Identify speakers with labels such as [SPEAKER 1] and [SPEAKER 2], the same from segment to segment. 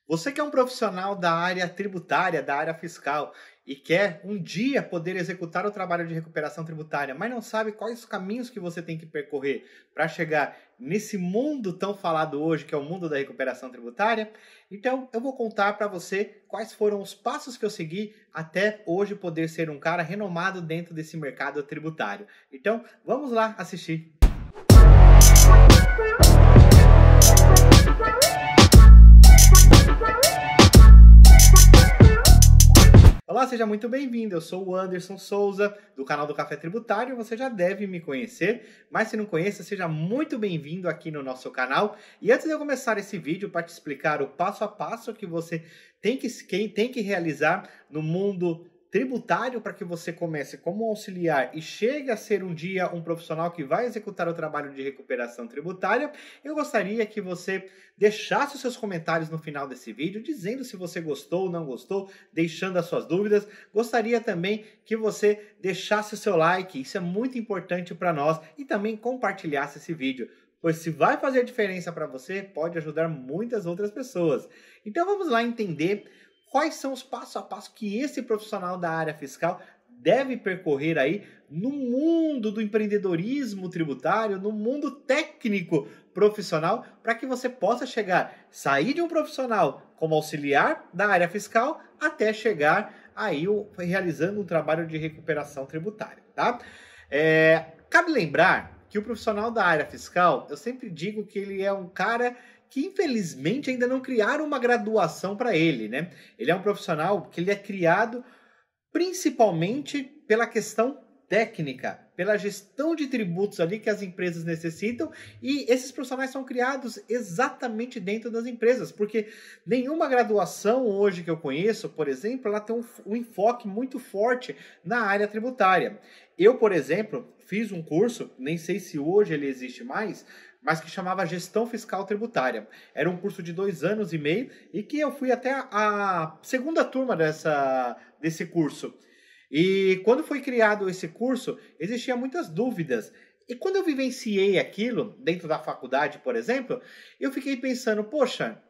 [SPEAKER 1] Você que é um profissional da área tributária, da área fiscal e quer um dia poder executar o trabalho de recuperação tributária, mas não sabe quais os caminhos que você tem que percorrer para chegar nesse mundo tão falado hoje, que é o mundo da recuperação tributária, então eu vou contar para você quais foram os passos que eu segui até hoje poder ser um cara renomado dentro desse mercado tributário. Então, vamos lá assistir. Olá, seja muito bem-vindo. Eu sou o Anderson Souza, do canal do Café Tributário. Você já deve me conhecer, mas se não conhece, seja muito bem-vindo aqui no nosso canal. E antes de eu começar esse vídeo para te explicar o passo a passo que você tem que realizar no mundo tributário para que você comece como auxiliar e chegue a ser um dia um profissional que vai executar o trabalho de recuperação tributária, eu gostaria que você deixasse os seus comentários no final desse vídeo, dizendo se você gostou ou não gostou, deixando as suas dúvidas. Gostaria também que você deixasse o seu like, isso é muito importante para nós, e também compartilhasse esse vídeo, pois se vai fazer diferença para você, pode ajudar muitas outras pessoas. Então vamos lá entender quais são os passo a passo que esse profissional da área fiscal deve percorrer aí no mundo do empreendedorismo tributário, no mundo técnico profissional, para que você possa sair de um profissional como auxiliar da área fiscal até chegar aí realizando um trabalho de recuperação tributária, tá? Cabe lembrar que o profissional da área fiscal, eu sempre digo que ele é um cara que infelizmente ainda não criaram uma graduação para ele, né? Ele é um profissional que ele é criado principalmente pela questão técnica, pela gestão de tributos ali que as empresas necessitam, e esses profissionais são criados exatamente dentro das empresas, porque nenhuma graduação hoje que eu conheço, por exemplo, ela tem um enfoque muito forte na área tributária. Eu, por exemplo, fiz um curso, nem sei se hoje ele existe mais, mas que chamava Gestão Fiscal Tributária. Era um curso de 2 anos e meio e que eu fui até a segunda turma desse curso. E quando foi criado esse curso, existiam muitas dúvidas. E quando eu vivenciei aquilo, dentro da faculdade, por exemplo, eu fiquei pensando, poxa,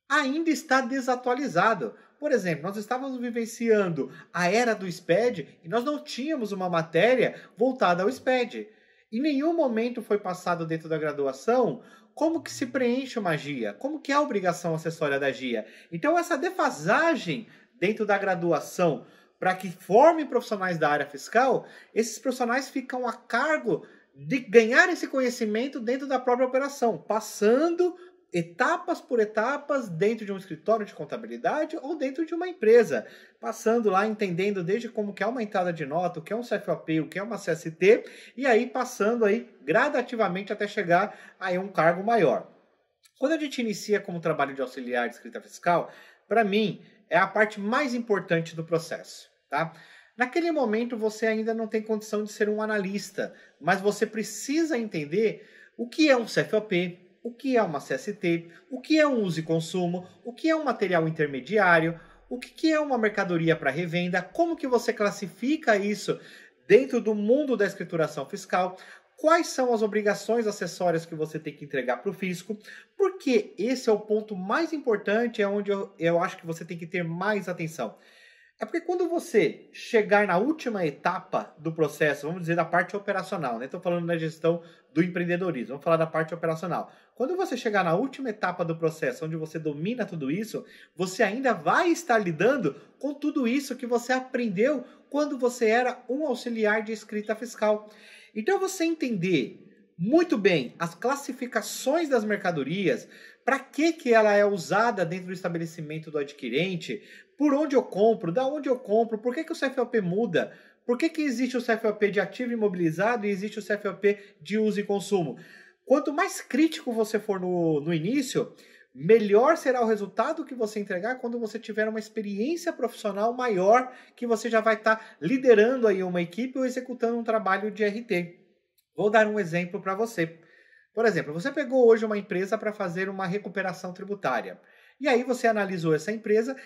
[SPEAKER 1] ainda está desatualizado. Por exemplo, nós estávamos vivenciando a era do SPED e nós não tínhamos uma matéria voltada ao SPED. Em nenhum momento foi passado dentro da graduação como que se preenche uma GIA, como que é a obrigação acessória da GIA. Então essa defasagem dentro da graduação para que formem profissionais da área fiscal, esses profissionais ficam a cargo de ganhar esse conhecimento dentro da própria operação, passando etapas por etapas dentro de um escritório de contabilidade ou dentro de uma empresa, passando lá, entendendo desde como que é uma entrada de nota, o que é um CFOP, o que é uma CST, e aí passando aí gradativamente até chegar a um cargo maior. Quando a gente inicia como trabalho de auxiliar de escrita fiscal, para mim é a parte mais importante do processo, tá? Naquele momento você ainda não tem condição de ser um analista, mas você precisa entender o que é um CFOP, o que é uma CST, o que é um uso e consumo, o que é um material intermediário, o que é uma mercadoria para revenda, como que você classifica isso dentro do mundo da escrituração fiscal, quais são as obrigações acessórias que você tem que entregar para o fisco, porque esse é o ponto mais importante, é onde eu acho que você tem que ter mais atenção. É porque quando você chegar na última etapa do processo, vamos dizer da parte operacional, né? Estou falando da gestão do empreendedorismo, vamos falar da parte operacional. Quando você chegar na última etapa do processo, onde você domina tudo isso, você ainda vai estar lidando com tudo isso que você aprendeu quando você era um auxiliar de escrita fiscal. Então você entender muito bem as classificações das mercadorias, para que ela é usada dentro do estabelecimento do adquirente, por onde eu compro, da onde eu compro, por que o CFOP muda, por que existe o CFOP de ativo imobilizado e existe o CFOP de uso e consumo. Quanto mais crítico você for no início, melhor será o resultado que você entregar quando você tiver uma experiência profissional maior, que você já vai estar liderando aí uma equipe ou executando um trabalho de RT. Vou dar um exemplo para você. Por exemplo, você pegou hoje uma empresa para fazer uma recuperação tributária. E aí você analisou essa empresa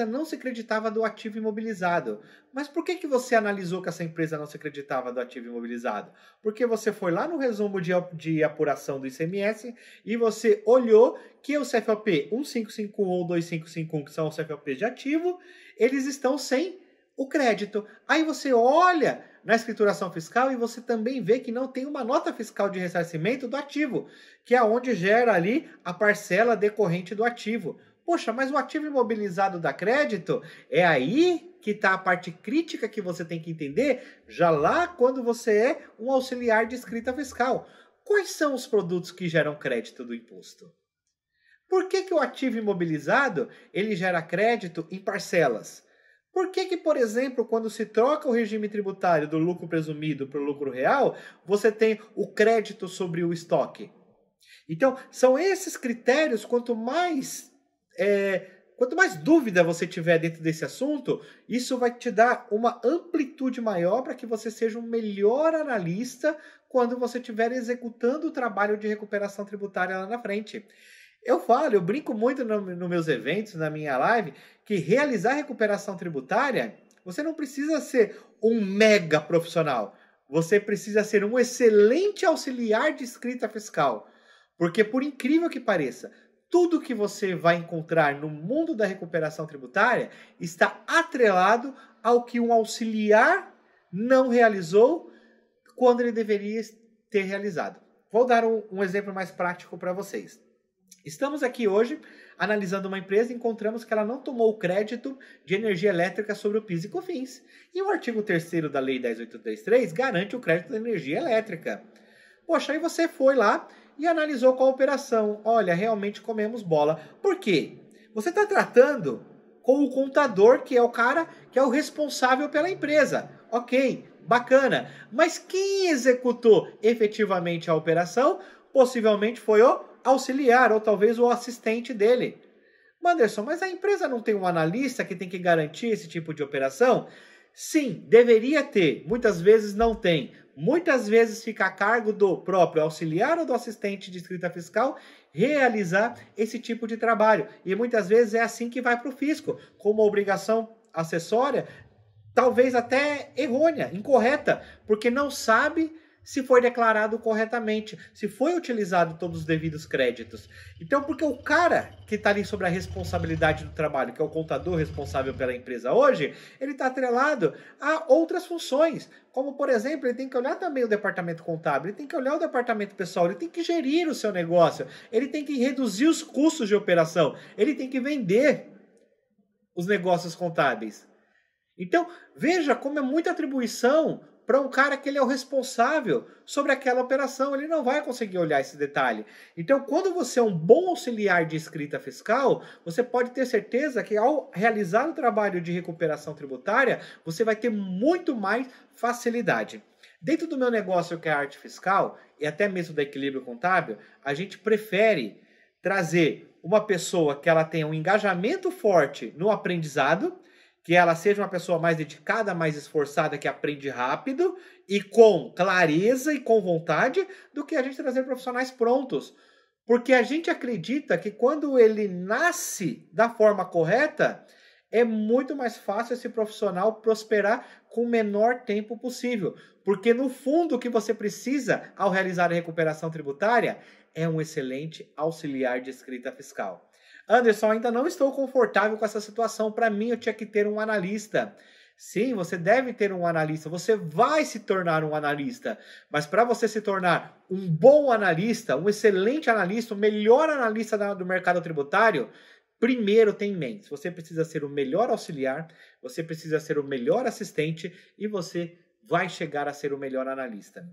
[SPEAKER 1] não se acreditava do ativo imobilizado. Mas por que você analisou que essa empresa não se acreditava do ativo imobilizado? Porque você foi lá no resumo de apuração do ICMS e você olhou que o CFOP 1551 ou 2551, que são os CFOPs de ativo, eles estão sem o crédito. Aí você olha na escrituração fiscal e você também vê que não tem uma nota fiscal de ressarcimento do ativo, que é onde gera ali a parcela decorrente do ativo. Poxa, mas o ativo imobilizado dá crédito? É aí que está a parte crítica que você tem que entender, já lá quando você é um auxiliar de escrita fiscal. Quais são os produtos que geram crédito do imposto? Por que o ativo imobilizado ele gera crédito em parcelas? Por que, por exemplo, quando se troca o regime tributário do lucro presumido para o lucro real, você tem o crédito sobre o estoque? Então, são esses critérios, quanto mais dúvida você tiver dentro desse assunto, isso vai te dar uma amplitude maior para que você seja um melhor analista quando você estiver executando o trabalho de recuperação tributária lá na frente. Eu brinco muito nos meus eventos, na minha live, que realizar recuperação tributária, você não precisa ser um mega profissional. Você precisa ser um excelente auxiliar de escrita fiscal. Porque, por incrível que pareça, tudo que você vai encontrar no mundo da recuperação tributária está atrelado ao que um auxiliar não realizou quando ele deveria ter realizado. Vou dar um exemplo mais prático para vocês. Estamos aqui hoje analisando uma empresa e encontramos que ela não tomou o crédito de energia elétrica sobre o PIS e COFINS. E o artigo 3º da Lei 10.833 garante o crédito da energia elétrica. Poxa, aí você foi lá e analisou qual a operação. Olha, realmente comemos bola. Por quê? Você está tratando com o contador, que é o cara que é o responsável pela empresa. Ok, bacana. Mas quem executou efetivamente a operação possivelmente foi o auxiliar ou talvez o assistente dele. Anderson, mas a empresa não tem um analista que tem que garantir esse tipo de operação? Sim, deveria ter. Muitas vezes não tem. Muitas vezes fica a cargo do próprio auxiliar ou do assistente de escrita fiscal realizar esse tipo de trabalho. E muitas vezes é assim que vai para o fisco, como obrigação acessória, talvez até errônea, incorreta, porque não sabe se foi declarado corretamente, se foi utilizado todos os devidos créditos. Então, porque o cara que está ali sobre a responsabilidade do trabalho, que é o contador responsável pela empresa hoje, ele está atrelado a outras funções, como, por exemplo, ele tem que olhar também o departamento contábil, ele tem que olhar o departamento pessoal, ele tem que gerir o seu negócio, ele tem que reduzir os custos de operação, ele tem que vender os negócios contábeis. Então, veja como é muita atribuição para um cara que ele é o responsável sobre aquela operação. Ele não vai conseguir olhar esse detalhe. Então, quando você é um bom auxiliar de escrita fiscal, você pode ter certeza que ao realizar o trabalho de recuperação tributária, você vai ter muito mais facilidade. Dentro do meu negócio, que é a arte fiscal, e até mesmo da equilíbrio contábil, a gente prefere trazer uma pessoa que ela tenha um engajamento forte no aprendizado, que ela seja uma pessoa mais dedicada, mais esforçada, que aprende rápido e com clareza e com vontade, do que a gente trazer profissionais prontos. Porque a gente acredita que quando ele nasce da forma correta, é muito mais fácil esse profissional prosperar com o menor tempo possível. Porque no fundo o que você precisa ao realizar a recuperação tributária é um excelente auxiliar de escrita fiscal. Anderson, ainda não estou confortável com essa situação. Para mim, eu tinha que ter um analista. Sim, você deve ter um analista. Você vai se tornar um analista. Mas para você se tornar um bom analista, um excelente analista, o melhor analista do mercado tributário, primeiro tenha em mente, você precisa ser o melhor auxiliar, você precisa ser o melhor assistente e você vai chegar a ser o melhor analista.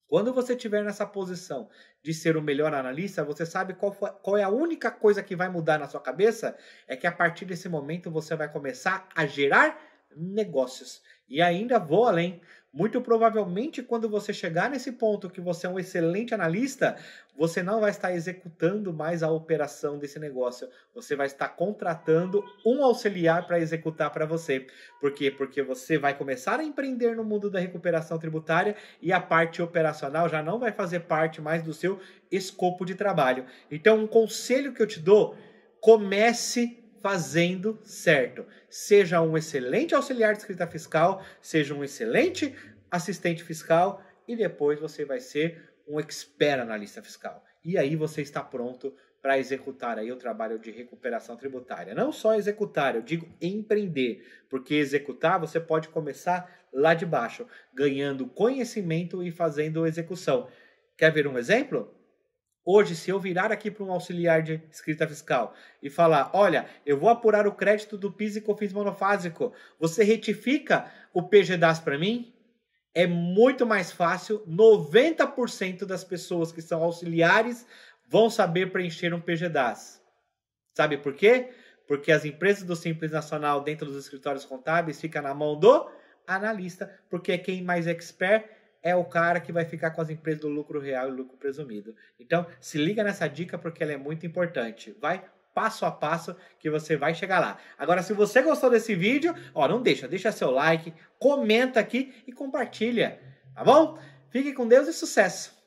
[SPEAKER 1] Quando você estiver nessa posição de ser o melhor analista, você sabe qual é a única coisa que vai mudar na sua cabeça? É que a partir desse momento você vai começar a gerar negócios. E ainda vou além. Muito provavelmente, quando você chegar nesse ponto que você é um excelente analista, você não vai estar executando mais a operação desse negócio. Você vai estar contratando um auxiliar para executar para você. Por quê? Porque você vai começar a empreender no mundo da recuperação tributária e a parte operacional já não vai fazer parte mais do seu escopo de trabalho. Então, um conselho que eu te dou: Comece fazendo certo. Seja um excelente auxiliar de escrita fiscal, seja um excelente assistente fiscal e depois você vai ser um expert analista fiscal. E aí você está pronto para executar aí o trabalho de recuperação tributária. Não só executar, eu digo empreender, porque executar você pode começar lá de baixo, ganhando conhecimento e fazendo execução. Quer ver um exemplo? Hoje, se eu virar aqui para um auxiliar de escrita fiscal e falar, olha, eu vou apurar o crédito do PIS e COFINS monofásico, você retifica o PGDAS para mim? É muito mais fácil, 90% das pessoas que são auxiliares vão saber preencher um PGDAS. Sabe por quê? Porque as empresas do Simples Nacional dentro dos escritórios contábeis ficam na mão do analista, porque é quem mais expert é o cara que vai ficar com as empresas do lucro real e lucro presumido. Então, se liga nessa dica porque ela é muito importante. Vai passo a passo que você vai chegar lá. Agora, se você gostou desse vídeo, ó, não deixa seu like, comenta aqui e compartilha, tá bom? Fique com Deus e sucesso!